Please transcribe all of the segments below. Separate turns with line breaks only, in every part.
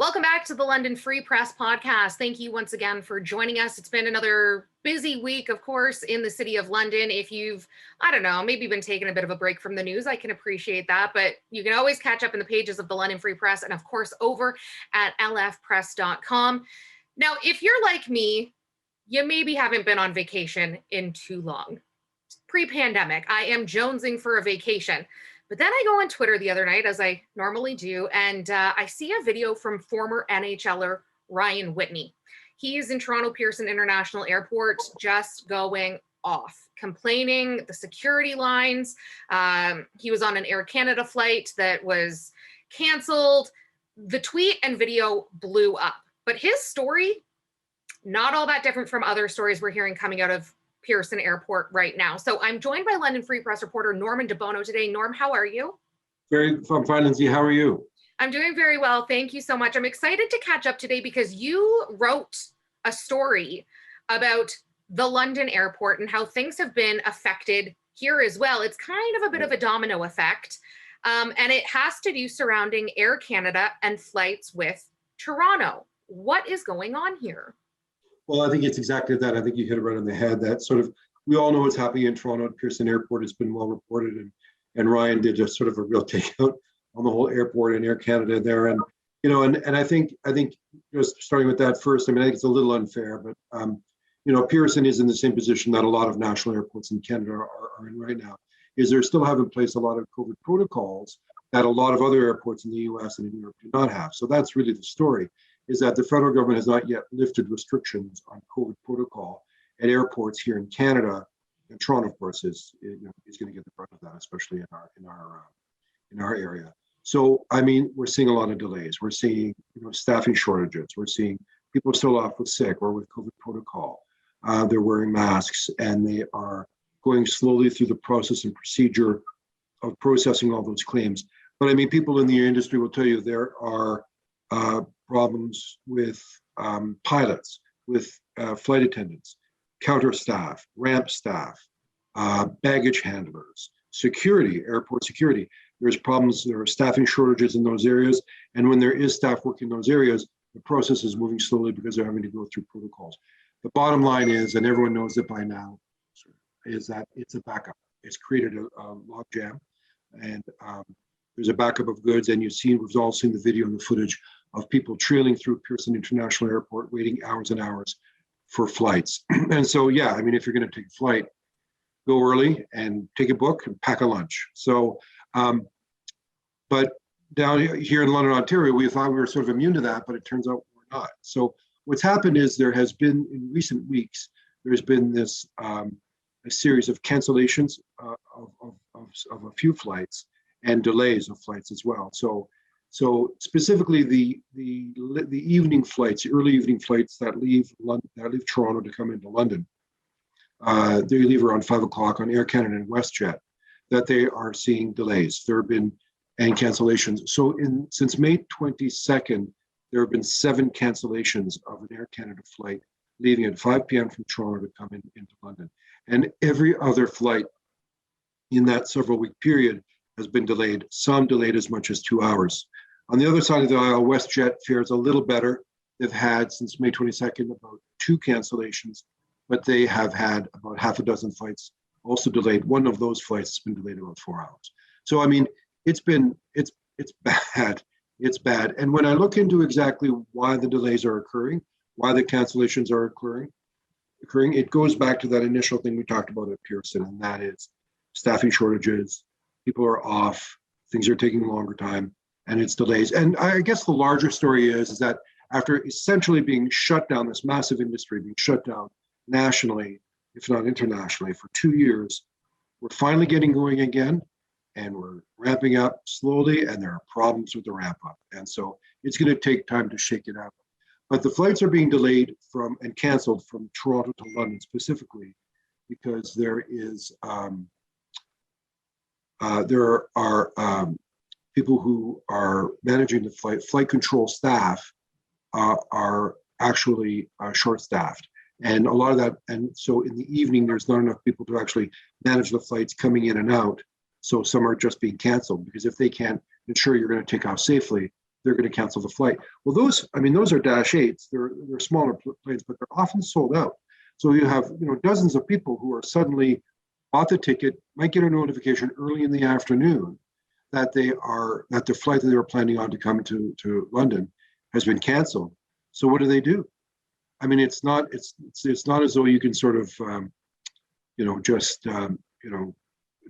Welcome back to the London Free Press Podcast. Thank you once again for joining us. It's been another busy week, of course, in the city of London. If you've, maybe been taking a bit of a break from the news, I can appreciate that. But you can always catch up in the pages of the London Free Press and, of course, over at lfpress.com. Now, if you're like me, you maybe haven't been on vacation in too long. Pre-pandemic, I am jonesing for a vacation. But then I go on Twitter the other night, as I normally do, and I see a video from former NHLer Ryan Whitney. He's in Toronto Pearson International Airport, just going off, complaining the security lines. He was on an Air Canada flight that was canceled. The tweet and video blew up. But his story, not all that different from other stories we're hearing coming out of Pearson Airport right now. So I'm joined by London Free Press reporter Norman DeBono today. Norm, how are you?
I'm fine, Lindsay. How are you?
I'm doing very well. Thank you so much. I'm excited to catch up today because you wrote a story about the London airport and how things have been affected here as well. It's kind of a bit of a domino effect. And it has to do surrounding Air Canada and flights with Toronto. What is going on here?
Well, I think it's exactly that. I think you hit it right on the head. That sort of, we all know what's happening in Toronto at Pearson Airport. It's been well reported, and Ryan did just sort of a real takeout on the whole airport and Air Canada there. And I think just starting with that first, I think it's a little unfair, but Pearson is in the same position that a lot of national airports in Canada are in right now. Is they're still have in place a lot of COVID protocols that a lot of other airports in the U.S. and in Europe do not have. So that's really the story. Is that the federal government has not yet lifted restrictions on COVID protocol at airports here in Canada, and Toronto, of course, is going to get the brunt of that, especially in our area. So, we're seeing a lot of delays. We're seeing staffing shortages. We're seeing people still off with sick or with COVID protocol. They're wearing masks, and they are going slowly through the process and procedure of processing all those claims. But people in the industry will tell you there are problems with pilots, with flight attendants, counter staff, ramp staff, baggage handlers, security, airport security. There's problems, there are staffing shortages in those areas. And when there is staff working in those areas, the process is moving slowly because they're having to go through protocols. The bottom line is, and everyone knows it by now, is that it's a backup. It's created a logjam, and there's a backup of goods. And we've all seen the video and the footage of people trailing through Pearson International Airport, waiting hours and hours for flights. And so, if you're going to take a flight, go early and take a book and pack a lunch. So, but down here in London, Ontario, we thought we were sort of immune to that, but it turns out we're not. So what's happened is there has been, in recent weeks, there's been this a series of cancellations of a few flights and delays of flights as well. So specifically the evening flights, the early evening flights that leave Toronto to come into London, they leave around 5 o'clock on Air Canada and WestJet, that they are seeing delays. There have been and cancellations. So since May 22nd, there have been 7 cancellations of an Air Canada flight leaving at 5 p.m. from Toronto to come into London. And every other flight in that several week period has been delayed, some delayed as much as 2 hours. On the other side of the aisle, WestJet fares a little better. They've had, since May 22nd, about 2 cancellations, but they have had about half a dozen flights also delayed. One of those flights has been delayed about 4 hours. So, it's bad. It's bad. And when I look into exactly why the delays are occurring, why the cancellations are occurring, it goes back to that initial thing we talked about at Pearson, and that is staffing shortages. People are off, things are taking a longer time, and it's delays. And I guess the larger story is that after essentially being shut down, this massive industry being shut down nationally, if not internationally, for 2 years, we're finally getting going again, and we're ramping up slowly, and there are problems with the ramp up. And so it's going to take time to shake it out. But the flights are being delayed and canceled from Toronto to London specifically because there are people who are managing the flight control staff are actually short-staffed. And a lot of that, and so in the evening, there's not enough people to actually manage the flights coming in and out. So some are just being canceled because if they can't ensure you're going to take off safely, they're going to cancel the flight. Well, those are Dash 8s. They're smaller planes, but they're often sold out. So you have dozens of people who are suddenly bought the ticket, might get a notification early in the afternoon that the flight that they were planning on to come to London has been canceled. So what do? I mean, it's not as though you can sort of just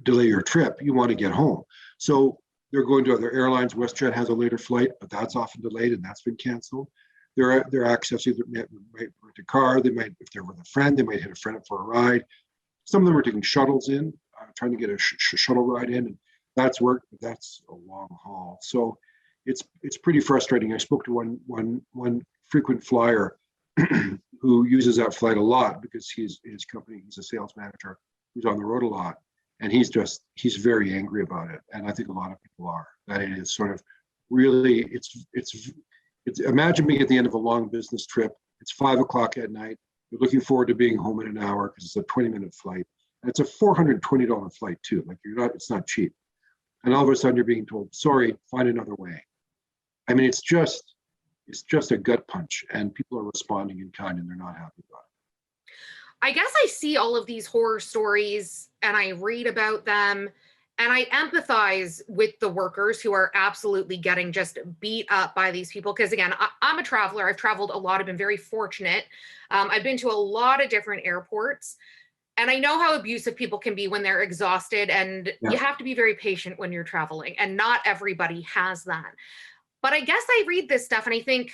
delay your trip. You want to get home. So they're going to other airlines. WestJet has a later flight, but that's often delayed and that's been canceled. They're accessing, they might rent a car. They might, if they're with a friend, they might hit a friend up for a ride. Some of them are taking shuttles in, trying to get a shuttle ride in, and that's worked, but that's a long haul. So it's pretty frustrating. I spoke to one frequent flyer who uses that flight a lot because his company, he's a sales manager who's on the road a lot, and he's very angry about it. And I think a lot of people are. That it is sort of really it's imagine being at the end of a long business trip. It's 5:00 at night. You're looking forward to being home in an hour because it's a 20-minute flight. And it's a $420 flight too. Like it's not cheap. And all of a sudden you're being told, sorry, find another way. I mean, it's just a gut punch, and people are responding in kind and they're not happy about it.
I guess I see all of these horror stories and I read about them and I empathize with the workers who are absolutely getting just beat up by these people. Because again, I'm a traveler. I've traveled a lot. I've been very fortunate. I've been to a lot of different airports. And I know how abusive people can be when they're exhausted. And you have to be very patient when you're traveling. And not everybody has that. But I guess I read this stuff and I think,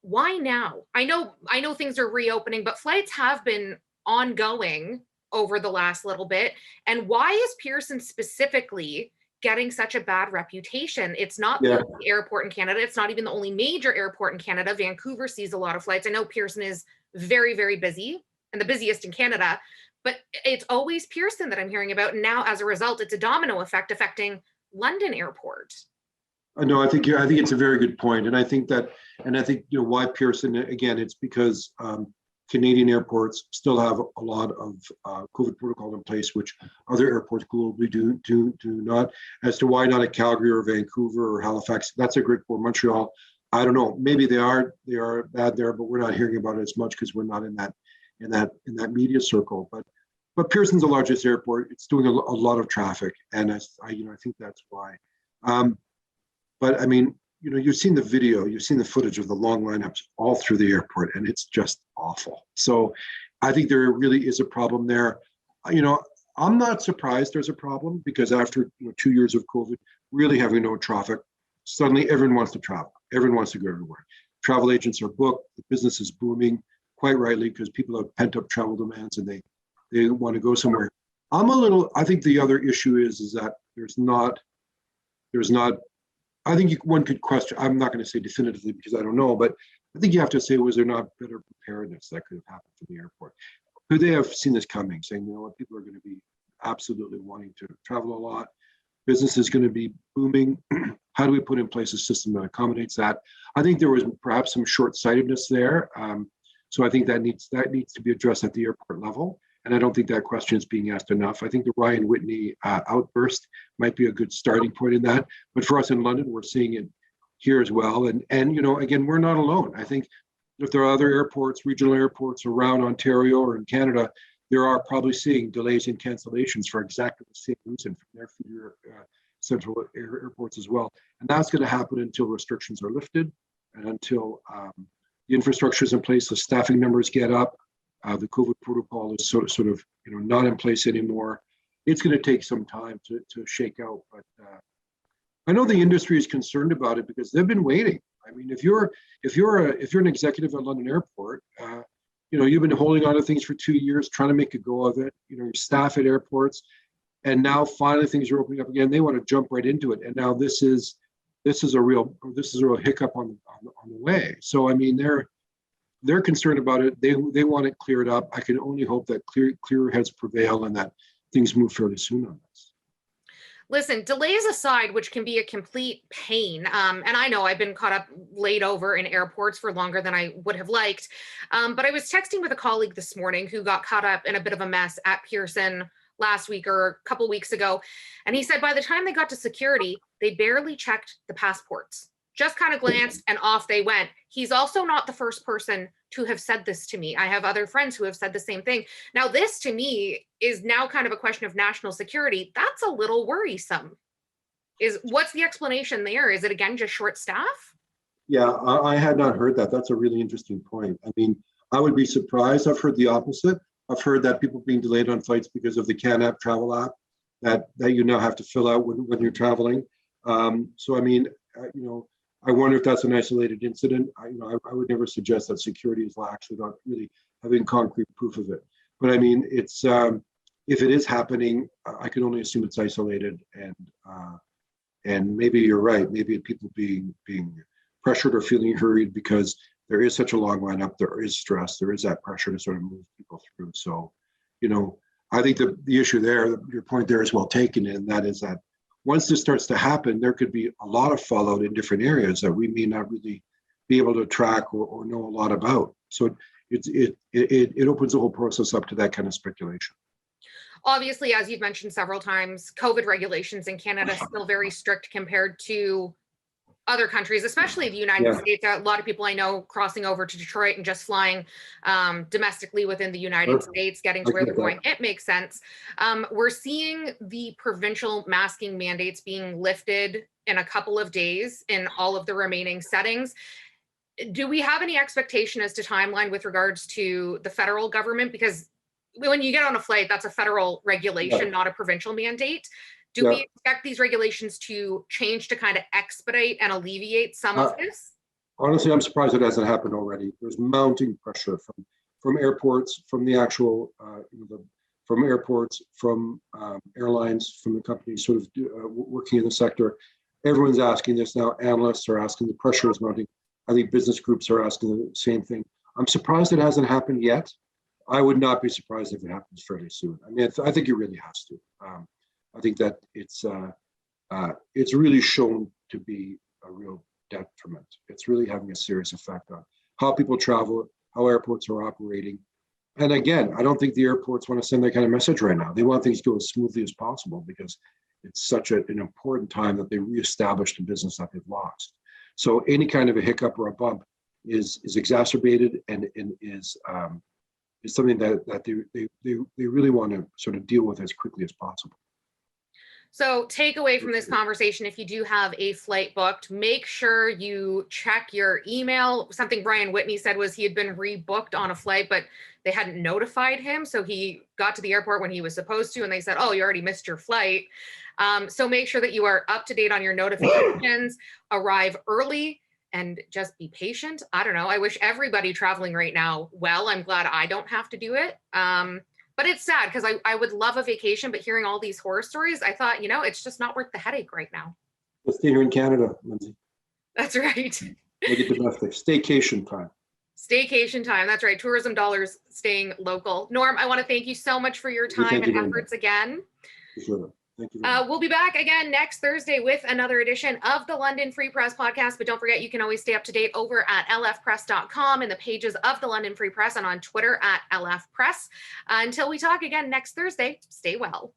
why now? I know things are reopening, but flights have been ongoing over the last little bit. And why is Pearson specifically getting such a bad reputation? It's not the only airport in Canada. It's not even the only major airport in Canada. Vancouver sees a lot of flights. I know Pearson is very, very busy and the busiest in Canada, but it's always Pearson that I'm hearing about. And now as a result, it's a domino effect affecting London Airport.
No, I think it's a very good point. And I think why Pearson, again, it's because Canadian airports still have a lot of COVID protocol in place, which other airports globally do not. As to why not a Calgary or Vancouver or Halifax, that's a great point. Montreal, I don't know. Maybe they are bad there, but we're not hearing about it as much because we're not in that media circle. But Pearson's the largest airport. It's doing a lot of traffic, and I think that's why. But I mean, you've seen the video, you've seen the footage of the long lineups all through the airport, and it's just awful. So I think there really is a problem there. I'm not surprised there's a problem because after 2 years of COVID, really having no traffic, suddenly everyone wants to travel. Everyone wants to go everywhere. Travel agents are booked. The business is booming, quite rightly, because people have pent up travel demands and they want to go somewhere. I think the other issue is that there's not. I think one could question, I'm not going to say definitively because I don't know, but I think you have to say, was there not better preparedness that could have happened from the airport? Could they have seen this coming, saying, what, people are going to be absolutely wanting to travel a lot. Business is going to be booming. How do we put in place a system that accommodates that? I think there was perhaps some short-sightedness there. So I think that needs to be addressed at the airport level. And I don't think that question is being asked enough. I think the Ryan Whitney outburst might be a good starting point in that. But for us in London, we're seeing it here as well. And again, we're not alone. I think if there are other airports, regional airports around Ontario or in Canada, there are probably seeing delays and cancellations for exactly the same reason from their feeder central airports as well. And that's going to happen until restrictions are lifted and until the infrastructure is in place, the staffing numbers get up. The COVID protocol is sort of not in place anymore. It's going to take some time to shake out, but I know the industry is concerned about it because they've been waiting. I mean, if you're an executive at London Airport, you've been holding on to things for 2 years, trying to make a go of it. Your staff at airports, and now finally things are opening up again. They want to jump right into it, and now this is a real hiccup on the way. So I mean, they're concerned about it. They want it cleared up. I can only hope that clearer heads prevail and that things move fairly soon on this.
Listen, delays aside, which can be a complete pain, and I know I've been caught up laid over in airports for longer than I would have liked, but I was texting with a colleague this morning who got caught up in a bit of a mess at Pearson last week or a couple weeks ago, and he said by the time they got to security, they barely checked the passports. just kind of glanced and off they went. He's also not the first person to have said this to me. I have other friends who have said the same thing. Now, this to me is now kind of a question of national security. That's a little worrisome. What's the explanation there? Is it again just short staff?
Yeah, I had not heard that. That's a really interesting point. I mean, I would be surprised. I've heard the opposite. I've heard that people being delayed on flights because of the CanApp travel app that you now have to fill out when you're traveling. So I mean, I wonder if that's an isolated incident. I would never suggest that security is lax without really having concrete proof of it. But I mean, it's if it is happening, I can only assume it's isolated, and maybe you're right. Maybe people being pressured or feeling hurried because there is such a long lineup. There is stress. There is that pressure to sort of move people through. So, I think the issue there, your point there is well taken, and that is that once this starts to happen, there could be a lot of fallout in different areas that we may not really be able to track or know a lot about. So it opens the whole process up to that kind of speculation.
Obviously, as you've mentioned several times, COVID regulations in Canada are still very strict compared to other countries, especially the United States. A lot of people I know crossing over to Detroit and just flying domestically within the United States, getting to where they're going. It makes sense. We're seeing the provincial masking mandates being lifted in a couple of days in all of the remaining settings. Do we have any expectation as to timeline with regards to the federal government? Because when you get on a flight, that's a federal regulation, not a provincial mandate. Do we expect these regulations to change to kind of expedite and alleviate some of this?
Honestly, I'm surprised it hasn't happened already. There's mounting pressure from airports, from the actual, from airports, from airlines, from the companies sort of working in the sector. Everyone's asking this now. Analysts are asking. The pressure is mounting. I think business groups are asking the same thing. I'm surprised it hasn't happened yet. I would not be surprised if it happens fairly soon. I mean, I think it really has to. I think that it's really shown to be a real detriment. It's really having a serious effect on how people travel, how airports are operating. And again, I don't think the airports want to send that kind of message right now. They want things to go as smoothly as possible because it's such an important time that they reestablish the business that they've lost. So any kind of a hiccup or a bump is exacerbated and is something that they really want to sort of deal with as quickly as possible.
So take away from this conversation, if you do have a flight booked, make sure you check your email. Something Brian Whitney said was he had been rebooked on a flight, but they hadn't notified him. So he got to the airport when he was supposed to, and they said, oh, you already missed your flight. So make sure that you are up to date on your notifications, arrive early, and just be patient. I don't know. I wish everybody traveling right now well. I'm glad I don't have to do it. But it's sad because I would love a vacation, but hearing all these horror stories, I thought, it's just not worth the headache right now.
Let's stay here in Canada, Lindsay.
That's right.
Make it domestic. Staycation time.
Staycation time. That's right. Tourism dollars staying local. Norm, I want to thank you so much for your time and efforts again.
Sure. Thank you.
We'll be back again next Thursday with another edition of the London Free Press podcast. But don't forget, you can always stay up to date over at lfpress.com and the pages of the London Free Press and on Twitter at lfpress. Until we talk again next Thursday, stay well.